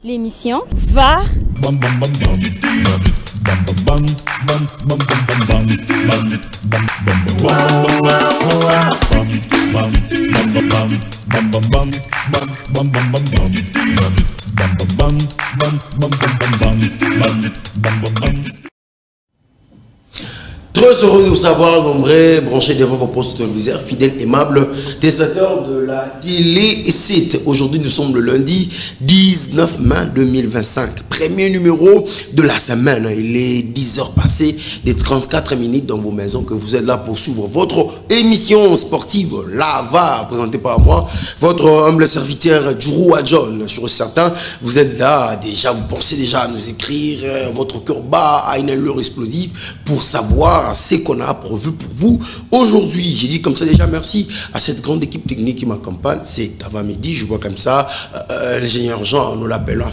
L'émission va Très heureux de vous savoir, nombreux, branchez devant vos postes téléviseurs, fidèles, aimables, téléspectateurs de la télé-site. Aujourd'hui, nous sommes le lundi 19 mai 2025. Premier numéro de la semaine. Il est 10h passées des 34 minutes dans vos maisons que vous êtes là pour suivre votre émission sportive Lava, présentée par moi, votre humble serviteur Djourou Adjon. Sur certains, vous êtes là déjà, vous pensez déjà à nous écrire, votre cœur bat à une allure explosive pour savoir ce qu'on a prévu pour vous aujourd'hui. J'ai dit comme ça déjà merci à cette grande équipe technique qui m'accompagne. C'est avant midi, je vois comme ça l'ingénieur Jean, nous l'appelons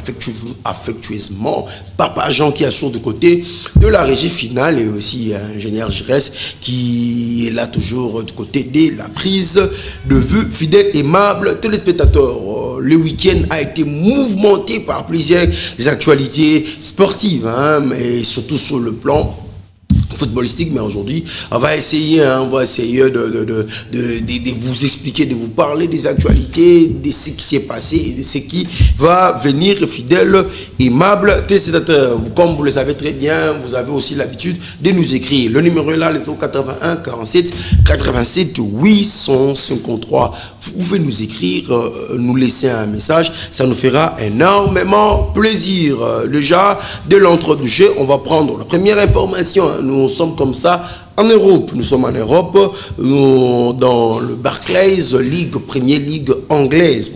affectueusement Papa Jean, qui assure de côté de la régie finale, et aussi ingénieur Giresse qui est là toujours de côté de la prise de vue. Fidèle, aimable téléspectateurs, le week-end a été mouvementé par plusieurs actualités sportives, mais surtout sur le plan footballistique. Mais aujourd'hui on va essayer de vous expliquer, de vous parler des actualités, de ce qui s'est passé et de ce qui va venir. Fidèle, aimable téléspectateurs, comme vous le savez très bien, vous avez aussi l'habitude de nous écrire. Le numéro est là, les 81 47 87 853. Vous pouvez nous écrire, nous laisser un message, ça nous fera énormément plaisir. Déjà de l'entre-deux-jeux, on va prendre la première information. Nous sommes comme ça en Europe. Nous sommes en Europe, dans le Barclays League, Première Ligue anglaise.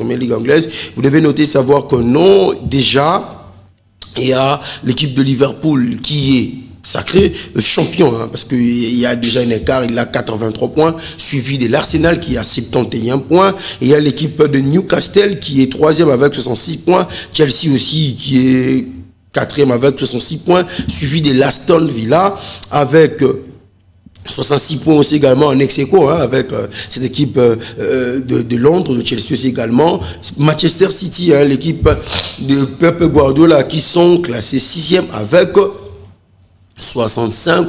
Vous devez noter, savoir que non, déjà, il y a l'équipe de Liverpool qui est sacré champion, parce qu'il y a déjà un écart, il a 83 points, suivi de l'Arsenal qui a 71 points, et il y a l'équipe de Newcastle qui est troisième avec 66 points, Chelsea aussi qui est quatrième avec 66 points, suivi de l'Aston Villa avec 66 points aussi également en ex-aequo, avec cette équipe de Londres, de Chelsea aussi également. Manchester City, l'équipe de Pep Guardiola qui sont classés 6e avec 65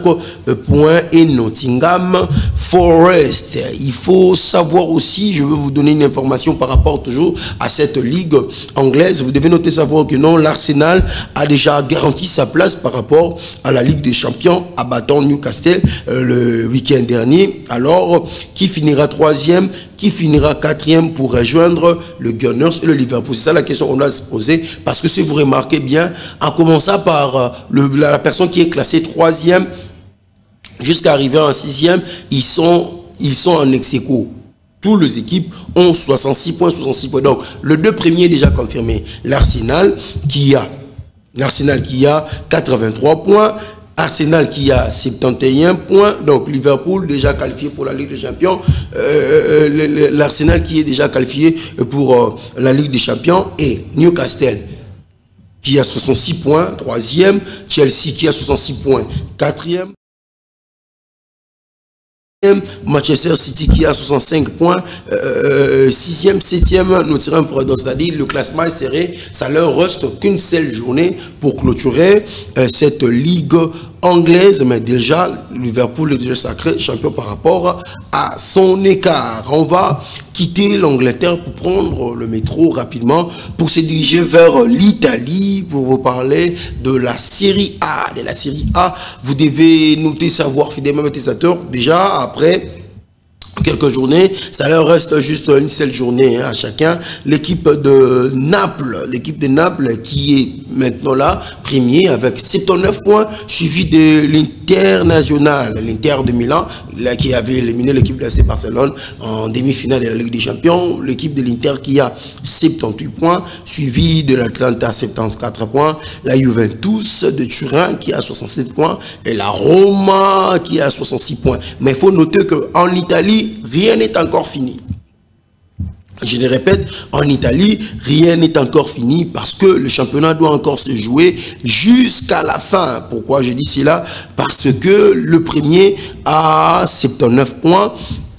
points, et Nottingham Forest. Il faut savoir aussi, je veux vous donner une information par rapport toujours à cette ligue anglaise. Vous devez noter, savoir que non, l'Arsenal a déjà garanti sa place par rapport à la Ligue des Champions, abattant Newcastle le week-end dernier. Alors, qui finira troisième, qui finira quatrième pour rejoindre le Gunners et le Liverpool? C'est ça la question qu'on doit se poser, parce que si vous remarquez bien, en commençant par la personne qui est classée troisième jusqu'à arriver en sixième, ils sont en ex-aequo. Toutes les équipes ont 66 points. Donc le deux premiers est déjà confirmé. L'Arsenal qui a 83 points. Arsenal qui a 71 points, donc Liverpool déjà qualifié pour la Ligue des Champions, l'Arsenal qui est déjà qualifié pour la Ligue des Champions, et Newcastle qui a 66 points, troisième, Chelsea qui a 66 points, quatrième, Manchester City qui a 65 points, 6e, 7e, nous tirons pour, c'est-à-dire le classement est serré, ça leur reste qu'une seule journée pour clôturer cette ligue anglaise, mais déjà Liverpool est déjà sacré champion par rapport à son écart. On va quitter l'Angleterre pour prendre le métro rapidement pour se diriger vers l'Italie pour vous parler de la Série A. De la Série A, vous devez noter, savoir fidèlement, téléspectateurs, déjà après quelques journées, ça leur reste juste une seule journée à chacun. L'équipe de Naples qui est maintenant là, premier avec 79 points, suivi de l'International, l'Inter de Milan, là, qui avait éliminé l'équipe de l'AC Barcelone en demi-finale de la Ligue des Champions. L'équipe de l'Inter qui a 78 points, suivi de l'Atlanta 74 points, la Juventus de Turin qui a 67 points, et la Roma qui a 66 points. Mais il faut noter qu'en Italie, rien n'est encore fini. Je le répète, en Italie, rien n'est encore fini parce que le championnat doit encore se jouer jusqu'à la fin. Pourquoi je dis cela? Parce que le premier a 79 points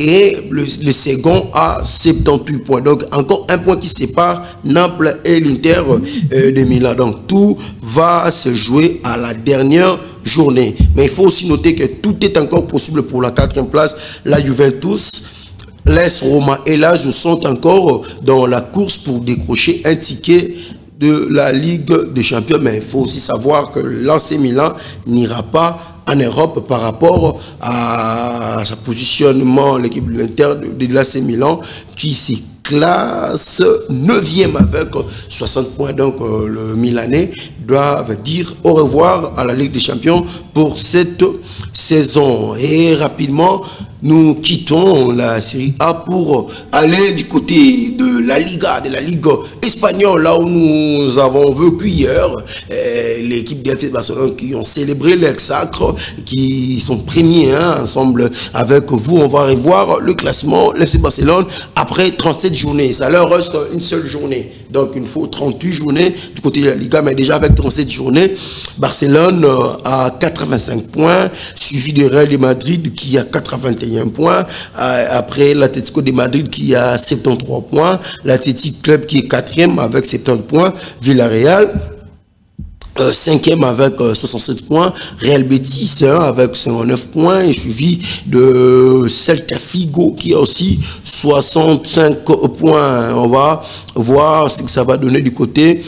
et le second a 78 points. Donc encore un point qui sépare Naples et l'Inter de Milan. Donc tout va se jouer à la dernière journée. Mais il faut aussi noter que tout est encore possible pour la 4e place. La Juventus, l'AS Roma et l'AS sont encore dans la course pour décrocher un ticket de la Ligue des Champions. Mais il faut aussi savoir que l'AC Milan n'ira pas en Europe par rapport à sa positionnement, l'équipe de l'Inter de l'AC Milan qui s'y classe 9e avec 60 points. Donc le Milanais doivent dire au revoir à la Ligue des Champions pour cette saison. Et rapidement, nous quittons la Série A pour aller du côté de la Liga, de la Ligue espagnole, là où nous avons vécu hier l'équipe d'FC Barcelone qui ont célébré leur sacre, qui sont premiers ensemble avec vous. On va revoir le classement l'FC Barcelone après 37 journées. Ça leur reste une seule journée. Donc il faut 38 journées du côté de la Liga, mais déjà avec 37 journées, Barcelone a 85 points, suivi de Real de Madrid qui a 81 points, après l'Atlético de Madrid qui a 73 points, l'Athletic Club qui est 4e avec 70 points, Villarreal 5e avec 67 points, Real Betis avec 59 points et suivi de Celta Figo qui a aussi 65 points. On va voir ce que ça va donner du côté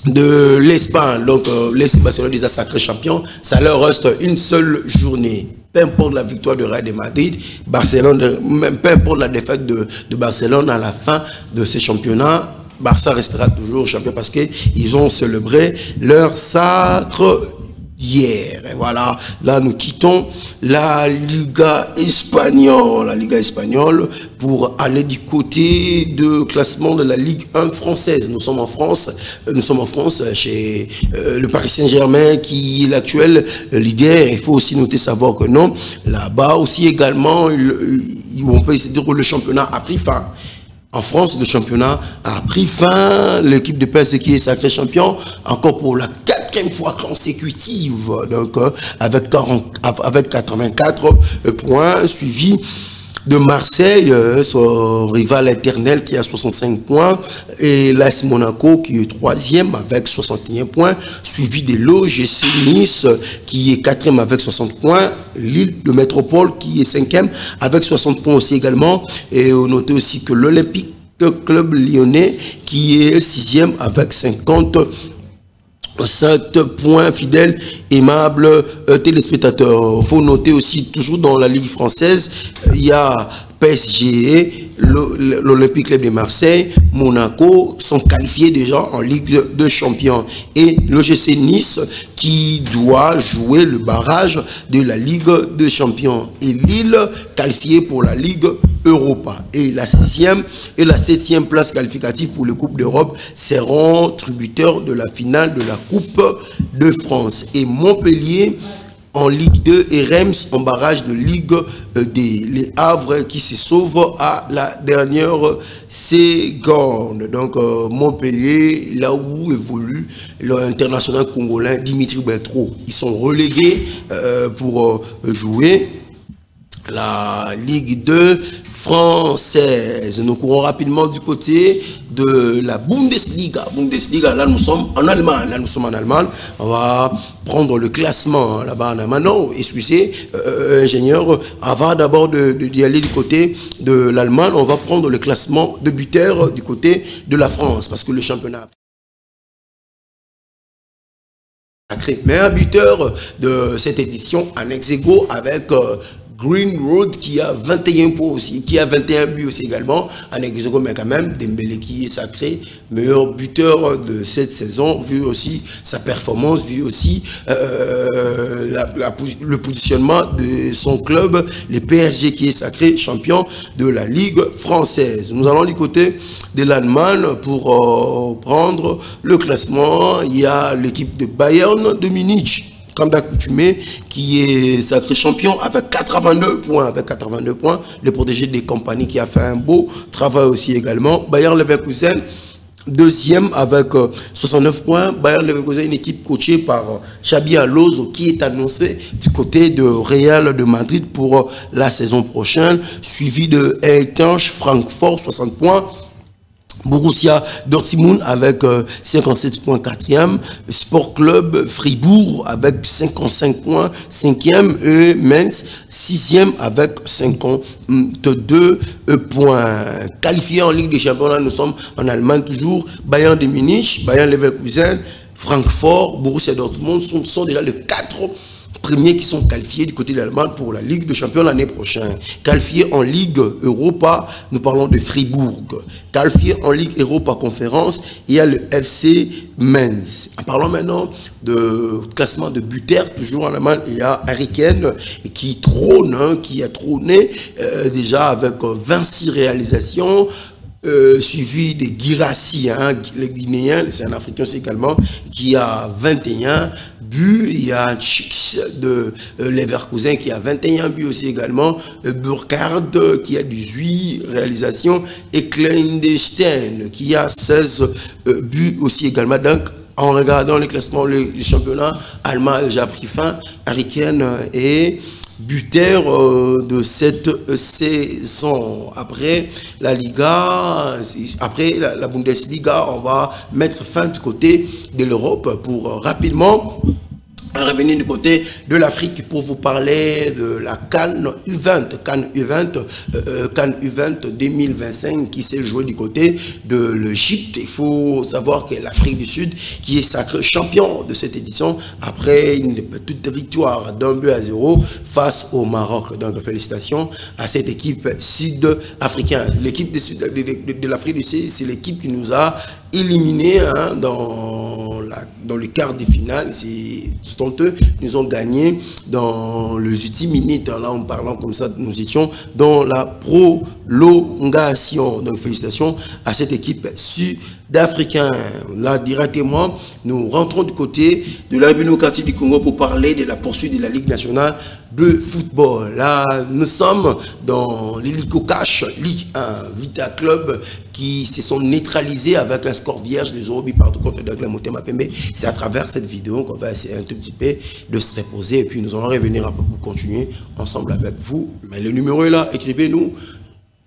de l'Espagne. Donc l'FC Barcelone déjà sacré champion, ça leur reste une seule journée. Peu importe la victoire de Real de Madrid, Barcelone, même peu importe la défaite de Barcelone à la fin de ce championnat, Barça restera toujours champion parce qu'ils ont célébré leur sacre hier. Et voilà, là nous quittons la Liga espagnole pour aller du côté de classement de la Ligue 1 française. Nous sommes en France chez le Paris Saint-Germain qui est l'actuel leader. Il faut aussi noter, savoir que non, là-bas aussi également, on peut essayer de dire que le championnat a pris fin. En France, le championnat a pris fin. L'équipe de PSG qui est sacré champion, encore pour la 4e fois consécutive, donc avec 84 points, suivi de Marseille, son rival éternel qui a 65 points, et l'AS Monaco qui est 3e avec 61 points, suivi de l'OGC Nice qui est 4e avec 60 points, Lille de Métropole qui est 5e avec 60 points aussi également, et on note aussi que l'Olympique Club lyonnais qui est 6e avec 57 points. Fidèles, aimables téléspectateurs. Il faut noter aussi, toujours dans la Ligue française, il y a PSG, l'Olympique Club de Marseille, Monaco sont qualifiés déjà en Ligue de Champions. Et l'OGC Nice qui doit jouer le barrage de la Ligue de Champions. Et Lille qualifiée pour la Ligue Europa. Et la 6e et la 7e place qualificative pour le Coupe d'Europe seront tributaires de la finale de la Coupe de France. Et Montpellier en Ligue 2 et Reims en barrage de Ligue D. Les Havres qui se sauvent à la dernière seconde. Donc Montpellier, là où évolue l'international congolais Dimitri Beltro. Ils sont relégués pour jouer la Ligue 2 française. Nous courons rapidement du côté de la Bundesliga. Là nous sommes en Allemagne. On va prendre le classement là-bas en Allemagne. Non, excusez, ingénieur, avant d'abord d'y aller du côté de l'Allemagne, on va prendre le classement de buteurs du côté de la France, parce que le championnat meilleur buteur de cette édition en ex-aequo avec Green Road qui a 21 points aussi, qui a 21 buts aussi également, en ex-aequo, mais quand même Dembélé qui est sacré meilleur buteur de cette saison, vu aussi sa performance, vu aussi le positionnement de son club, le PSG qui est sacré champion de la Ligue française. Nous allons du côté de l'Allemagne pour prendre le classement. Il y a l'équipe de Bayern de Munich, comme d'accoutumé, qui est sacré champion avec 82 points. Le protégé des compagnies qui a fait un beau travail aussi également. Bayer Leverkusen deuxième avec 69 points. Bayer Leverkusen, une équipe coachée par Xabi Alonso qui est annoncé du côté de Real de Madrid pour la saison prochaine, suivi de Eintracht Francfort, 60 points. Borussia Dortmund avec 57 points, 4e. Sport Club Fribourg avec 55 points, 5e. Et Mainz, 6e avec 52 points. Qualifiés en Ligue des Champions, là, nous sommes en Allemagne toujours. Bayern de Munich, Bayer Leverkusen, Francfort, Borussia Dortmund sont déjà les 4 premiers qui sont qualifiés du côté de l'Allemagne pour la Ligue des Champions l'année prochaine. Qualifiés en Ligue Europa, nous parlons de Fribourg. Qualifiés en Ligue Europa Conférence, il y a le FC Mainz. En parlant maintenant de classement de buteurs, toujours en Allemagne, il y a Harry Kane qui trône, qui a trôné déjà avec 26 réalisations. Suivi de Guirassy, le Guinéen, c'est un Africain aussi également, qui a 21 buts. Il y a Chix de Leverkusen qui a 21 buts aussi également. Burkhardt qui a 18 réalisations. Et Kleinstein qui a 16 buts aussi également. Donc, en regardant les classements, les championnats allemands a déjà pris fin. Harry Kane est buteur de cette saison. Après la Liga, après la Bundesliga, on va mettre fin du côté de l'Europe pour rapidement revenir du côté de l'Afrique pour vous parler de la CAN U20 2025 qui s'est joué du côté de l'Égypte. Il faut savoir que l'Afrique du Sud qui est sacré champion de cette édition après une petite victoire d'1-0 face au Maroc. Donc félicitations à cette équipe sud-africaine. L'équipe de l'Afrique du Sud, c'est l'équipe qui nous a éliminés dans le quart de finale. C'est eux, nous ont gagné dans les ultimes minutes. Là, en parlant comme ça, nous étions dans la prolongation. Donc, félicitations à cette équipe sud-africaine. Là, directement, nous rentrons du côté de la République démocratique du Congo pour parler de la poursuite de la Ligue nationale de football. Là, nous sommes dans l'Hélico Cash Ligue 1, Vita Club qui se sont neutralisés avec un score vierge de 0 partout contre Douglas Motema Pembe. C'est à travers cette vidéo qu'on va essayer un tout petit peu de se reposer et puis nous allons revenir un peu pour continuer ensemble avec vous. Mais le numéro est là, écrivez-nous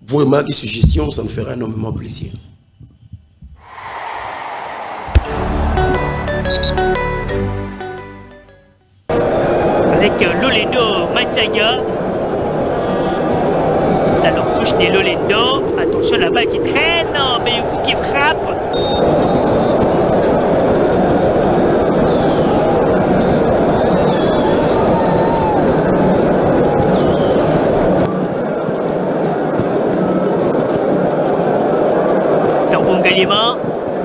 vos remarques et suggestions, ça nous fera énormément plaisir. Avec Lolendo Matsaga. Alors touche des Lolendo. Attention la balle qui traîne. Bayoukou qui frappe. Galima,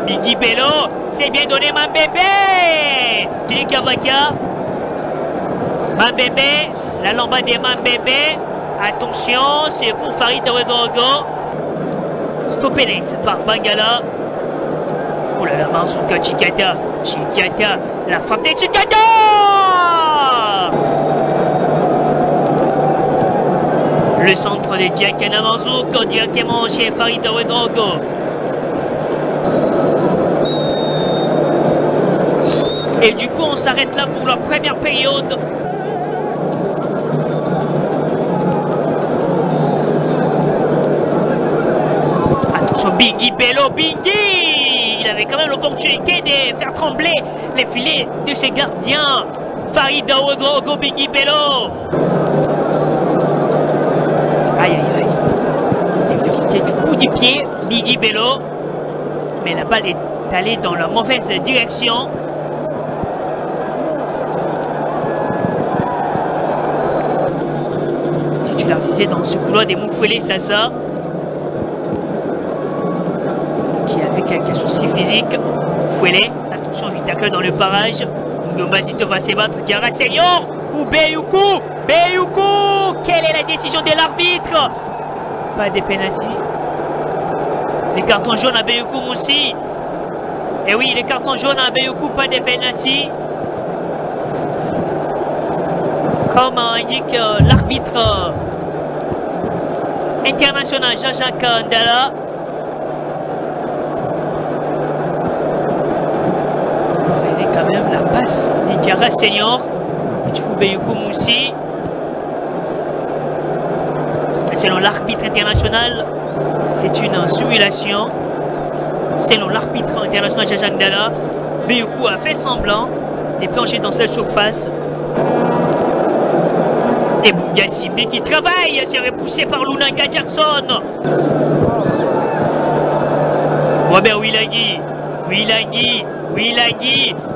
Biggie Bello, c'est bien donné Mambébé. Tili Kavaka. Mambébé, la lambade des Mambébé. Attention, c'est pour Farid Ouedraogo. Stoppé net par Bangala. Oh là là, Mansuka Chikata. Chikata, la frappe des Chikata. Le centre de Diakana Mansouk directement chez Farid Ouedraogo. Et du coup, on s'arrête là pour la première période. Attention, Biggie Bello, Biggie! Il avait quand même l'opportunité de faire trembler les filets de ses gardiens. Farid Ouedraogo, Biggie Bello. Aïe, aïe, aïe. Il a exécuté du coup du pied, Biggie Bello. Mais la balle est allée dans la mauvaise direction. Titularisé dans ce couloir des Moufouélé Sassa, qui avait quelques soucis physiques. Moufouélé, attention, vite tacle dans le barrage. Ngomazito va se battre. Diarra Senior ou Beyoukou. Beyoukou, quelle est la décision de l'arbitre? Pas de pénalty. Les cartons jaunes à Beyoukou aussi. Et oui, les cartons jaunes à Beyoukou, pas de penalty. Comme indique l'arbitre international Jean-Jacques Ndala. Même la passe d'Ikara Senior. Du coup, Beyoukou Moussi. Selon l'arbitre international, c'est une simulation. Selon l'arbitre international Jajang Dala, Beyoukou a fait semblant de plonger dans cette surface. Et Bungasimbi qui travaille, c'est repoussé par Lunanga Jackson. Robert Wilagi, Wilagi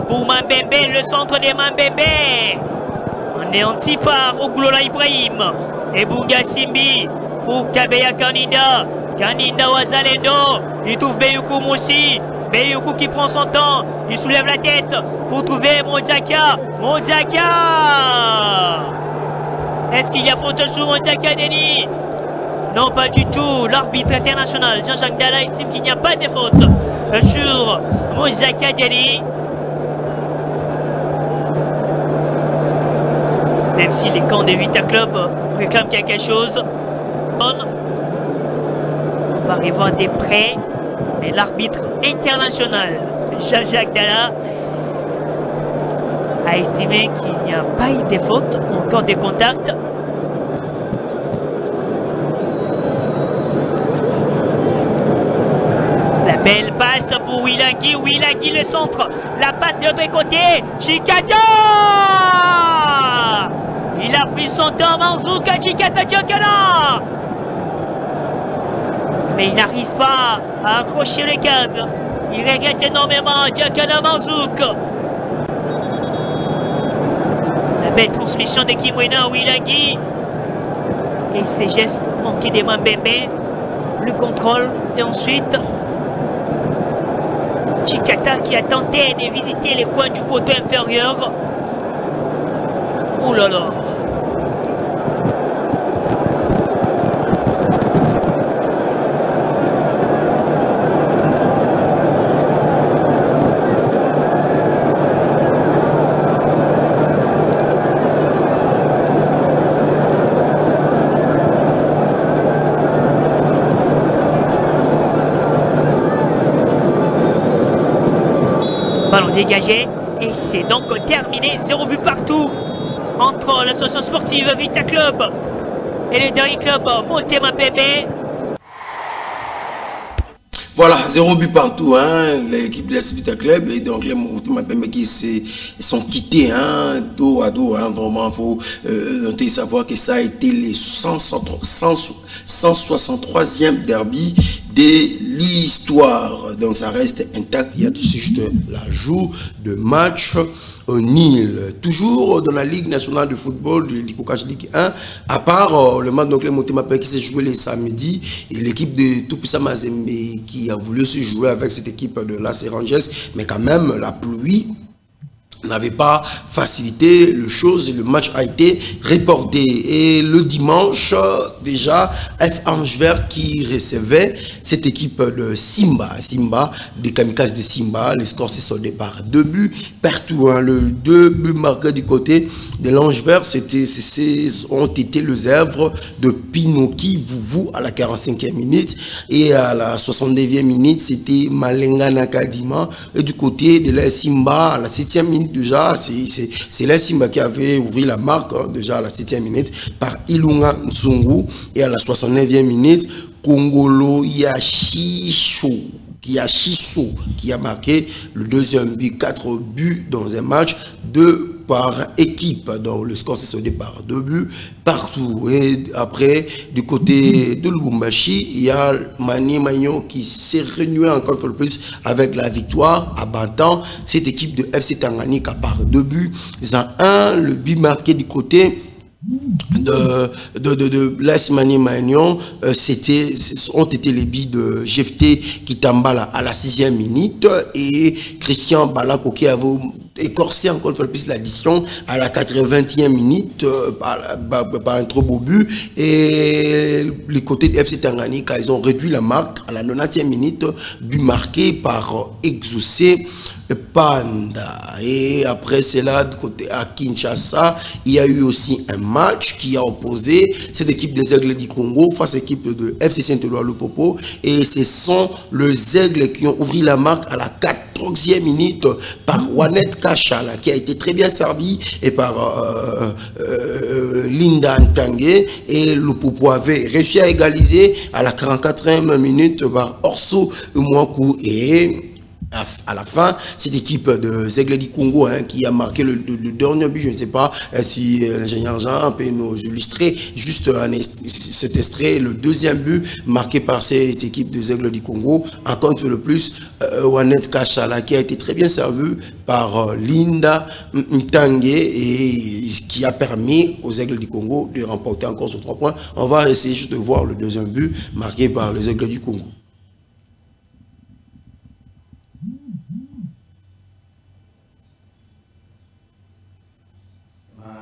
pour Mambembe, le centre de Mambembe. Anéanti par Oglola Ibrahim. Et Bungasimbi pour Kabeya Kaninda. Kaninda Wazalendo. Il trouve Beyoukou Moussi. Beyoukou qui prend son temps. Il soulève la tête pour trouver Mojaka. Mojaka. Est-ce qu'il y a faute sur Mojaka, Denis? Non, pas du tout. L'arbitre international, Jean-Jacques Dalla, estime qu'il n'y a pas de faute sur Mojaka, Denis. Même si les camps de Vita Club réclament quelque chose. On va revoir des prêts. Mais l'arbitre international, Jean-Jacques Dalla, a estimé qu'il n'y a pas eu de faute, encore des contacts. La belle passe pour Wilagi, Wilagi le centre, la passe de l'autre côté, Chikata. Il a pris son temps, Manzouka, Chikata Diokala. Mais il n'arrive pas à accrocher le cadre. Il regrette énormément Diokala Manzouk. La belle transmission de Kimwena Wilagi. Et ses gestes manqués des mains Mbembe. Le contrôle. Et ensuite, Chikata qui a tenté de visiter les coins du poteau inférieur. Oh là là. Ballon dégagé et c'est donc terminé, 0 but partout entre l'association sportive Vita Club et le dernier club Motema Bébé. Voilà, 0 but partout, hein, l'équipe de l'AS Vita Club et donc les Motema Bébé qui sont quittés, hein, dos à dos, hein, vraiment, il faut noter savoir que ça a été les 163e derby de l'histoire. Donc ça reste intact, il y a tout juste l'ajout de match au nil. Toujours dans la Ligue nationale de football de l'Ipocage Ligue 1, à part le match donc les Motema qui s'est joué les samedis et l'équipe de Tupisa Mazembe qui a voulu se jouer avec cette équipe de Las Rangers, mais quand même la pluie n'avait pas facilité le chose et le match a été reporté. Et le dimanche, déjà, F Angevert qui recevait cette équipe de Simba, des Kamikazes de Simba. Les scores s'est soldé par 2 buts partout. Hein. Le 2 buts marqués du côté de l'Angevert ont été les œuvres de Pinoki Vouvou à la 45e minute et à la 69e minute, c'était Malenga Nakadima. Et du côté de la Simba, à la 7e minute, déjà, c'est la Simba qui avait ouvert la marque, hein, déjà à la 7e minute, par Ilunga Nzungu. Et à la 69e minute, Kongolo Yashiso qui a marqué le deuxième but, 4 buts dans un match, 2 par équipe. Donc le score s'est soldé par 2 buts partout. Et après, du côté de Lubumbashi, il y a Mani Magnon qui s'est renoué encore plus avec la victoire, abattant cette équipe de FC Tanganyika par 2 buts. Le but marqué du côté de l'AS Mani Magnon, ont été les buts de Jefté Kitambala à la 6e minute et Christian Balako qui avait écorcé encore plus l'addition à la 80e minute par un trop beau but. Et les côtés de FC Tanganyika, ils ont réduit la marque à la 90e minute, but marqué par Exaucé Panda. Et après cela, de côté à Kinshasa, il y a eu aussi un match qui a opposé cette équipe des Aigles du Congo face à l'équipe de FC Saint-Éloi Lupopo. Et ce sont les Aigles qui ont ouvert la marque à la 23e minute par Wanet Kachala qui a été très bien servi et par Linda Ntangé, et Lupopo avait réussi à égaliser à la 44e minute par Orso Mwaku, et à la fin, cette équipe de Zègle du Congo qui a marqué le dernier but. Je ne sais pas si l'ingénieur Jean peut nous illustrer juste cet extrait, le deuxième but marqué par cette équipe de Zègle du Congo. Encore une fois de plus, Wanet Kachala qui a été très bien servi par Linda Ntangé et qui a permis aux Aigles du Congo de remporter encore sur 3 points. On va essayer juste de voir le deuxième but marqué par les Aigles du Congo.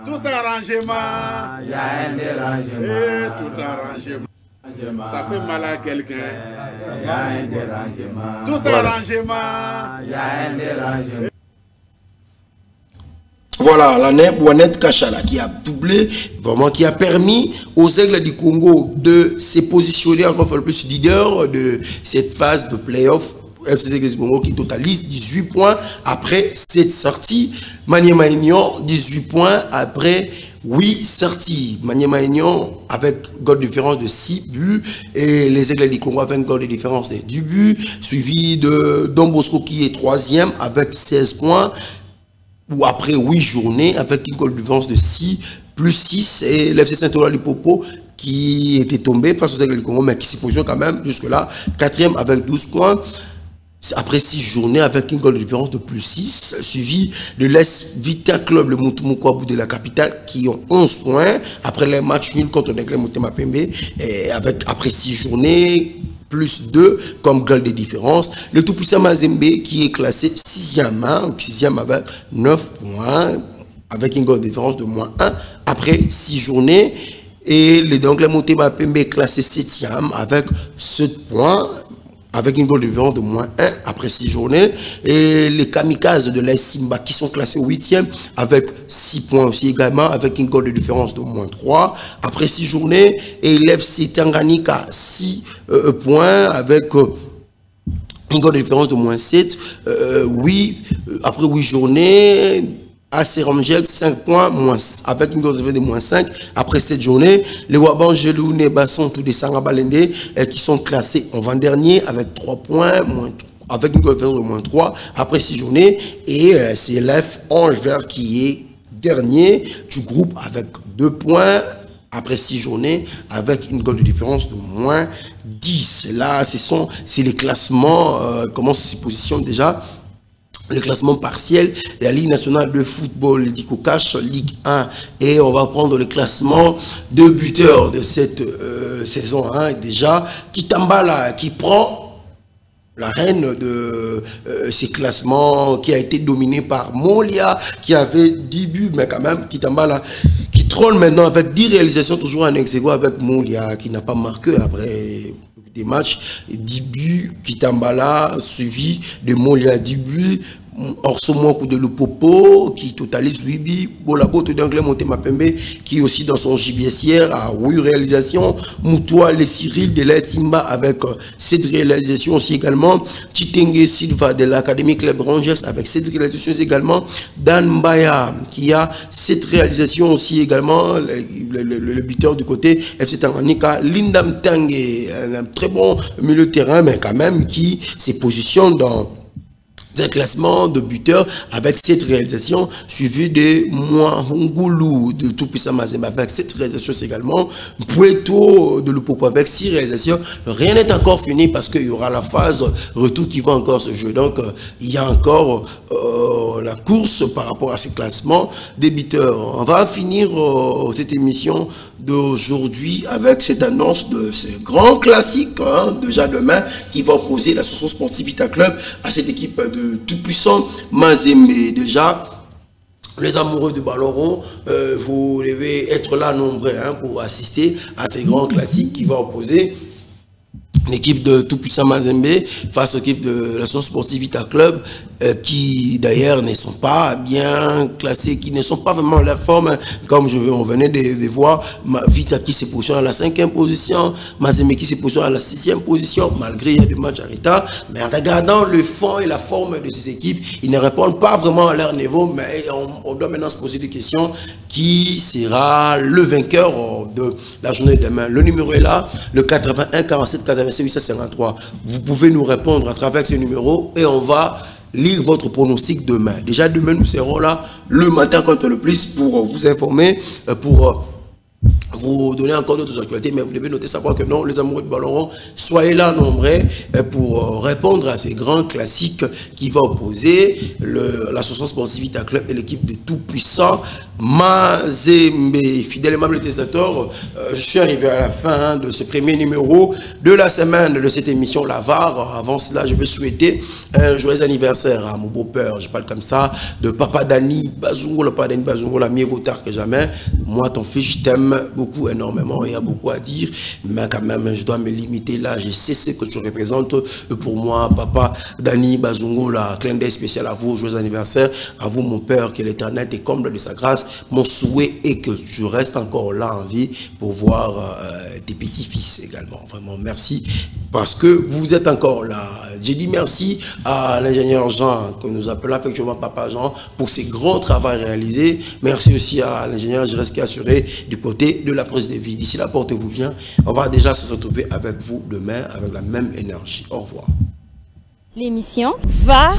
Tout arrangement, il y a un dérangement. Et tout arrangement, ça fait mal à quelqu'un. Il y a un dérangement. Tout arrangement, il y a un dérangement. Voilà, la NEP Wanet Kachala qui a doublé, vraiment qui a permis aux Aigles du Congo de se positionner encore une fois plus leader de cette phase de play-off. FC Aigles du Congo qui totalise 18 points après 7 sorties. Maniema Union, 18 points après 8 sorties. Maniema Union avec goal de différence de 6 buts. Et les Aigles du Congo avec un goal de différence de 10 buts. Suivi de Don Bosco qui est 3e avec 16 points. Ou après 8 journées avec une goal de différence de 6 plus 6. Et l'FC Saint-Ola du Popo qui était tombé face aux Aigles du Congo mais qui s'y positionne quand même jusque-là. 4e avec 12 points. Après 6 journées avec une goal de différence de plus 6, suivi de l'Est Vita Club, le Moutoumoukou de la capitale, qui ont 11 points. Après les matchs nuls contre les Motema Pembe, et après 6 journées, plus 2 comme goal de différence. Le tout-puissant Mazembe qui est classé 6e, 6e avec 9 points, avec une goal de différence de moins 1 après 6 journées. Et le Anglais Motema Pembe classé 7e avec 7 points. Avec une goal de différence de moins 1 après 6 journées. Et les Kamikazes de l'AS Simba qui sont classés 8e avec 6 points aussi également, avec une goal de différence de moins 3 après 6 journées. Et l'FC Tanganyika 6 points avec une goal de différence de moins 7. Après 8 journées. AC Romjek 5 points avec une goal de moins 5 après cette journée. Les Waban Gelou Nebasson tout des Sangabalende qui sont classés en avant-dernier avec 3 points avec une goal de moins 3 après 6 journées. Et c'est l'F Ange Vert qui est dernier du groupe avec 2 points après 6 journées avec une goal de différence de moins 10. Là, c'est les classements, comment ça se positionne déjà. Le classement partiel de la Ligue nationale de football, Ligue Cash, Ligue 1. Et on va prendre le classement de buteurs de cette saison 1 déjà. Kitambala qui prend la reine de ces classements, qui a été dominé par Molia, qui avait 10 buts, mais quand même, Kitambala qui trône maintenant avec 10 réalisations, toujours en ex-aequo avec Molia, qui n'a pas marqué après des matchs. 10 buts, Kitambala, suivi de Molia, 10 buts. Orso Mwaku de Lupopo qui totalise 8 buts. Bolabo d'Anglais Motema Pembe qui est aussi dans son JBSR à 8 réalisations. Moutoua les Cyril de l'AS Simba avec 7 réalisations aussi également. Chitenge Silva de l'Académie Club Rangers avec 7 réalisations également. Dan Mbaya qui a 7 réalisations aussi également. Le buteur du côté FC Tanganyika. Linda Ntangé, un très bon milieu de terrain mais quand même qui se positionne dans un classement de buteurs avec 7 réalisations, suivi de Mouahungulu de Tout-Puissant Mazembe avec 7 réalisations également, Pueto de Lupopo avec 6 réalisations. Rien n'est encore fini parce qu'il y aura la phase retour qui va encore se jouer. Donc il y a encore la course par rapport à ces classements des buteurs. On va finir cette émission d'aujourd'hui avec cette annonce de ce grand classique déjà demain qui va opposer l'association sportive Vita Club à cette équipe de tout-puissant Mazembe. Déjà les amoureux du ballon rond, vous devez être là nombreux pour assister à ces grands classiques qui va opposer l'équipe de tout-puissant Mazembe face à l'équipe de l'association sportive Vita Club. qui d'ailleurs ne sont pas bien classés, qui ne sont pas vraiment en leur forme, comme on venait de voir. Vita qui se positionne à la 5e position, Mazembe qui se positionne à la 6e position, malgré il y a des matchs à retard. Mais en regardant le fond et la forme de ces équipes, ils ne répondent pas vraiment à leur niveau, mais on doit maintenant se poser des questions. Qui sera le vainqueur de la journée de demain? Le numéro est là, le 81 47 87 853. Vous pouvez nous répondre à travers ce numéro et on va lire votre pronostic demain. Déjà demain, nous serons là le matin contre le plus pour vous informer, pour vous donner encore d'autres actualités, mais vous devez noter savoir que non, les amoureux de ballon rond, soyez là nombreux pour répondre à ces grands classiques qui vont opposer l'association sportive Vita Club et l'équipe de tout puissant Mazembe. Fidèle aimable téléspectateur, je suis arrivé à la fin de ce premier numéro de la semaine de cette émission Lavar. Avant cela, je veux souhaiter un joyeux anniversaire à mon beau-père, je parle comme ça, de Papa Dani Bazungo, le Papa Dani Bazungo, la mieux vaut tard que jamais. Moi, ton fils, je t'aime beaucoup, énormément, il y a beaucoup à dire, mais quand même, je dois me limiter là. Je sais ce que tu représentes pour moi, Papa Dani Bazungo, la clin d'œil spécial à vous, joyeux anniversaire, à vous, mon père, que l'éternel te comble de sa grâce. Mon souhait est que tu restes encore là en vie pour voir tes petits-fils également. Vraiment, merci parce que vous êtes encore là. J'ai dit merci à l'ingénieur Jean, que nous appelons effectivement Papa Jean, pour ses grands travaux réalisés. Merci aussi à l'ingénieur Jérès qui a assuré du côté de la prise de vie. D'ici là, portez-vous bien. On va déjà se retrouver avec vous demain avec la même énergie. Au revoir. L'émission va...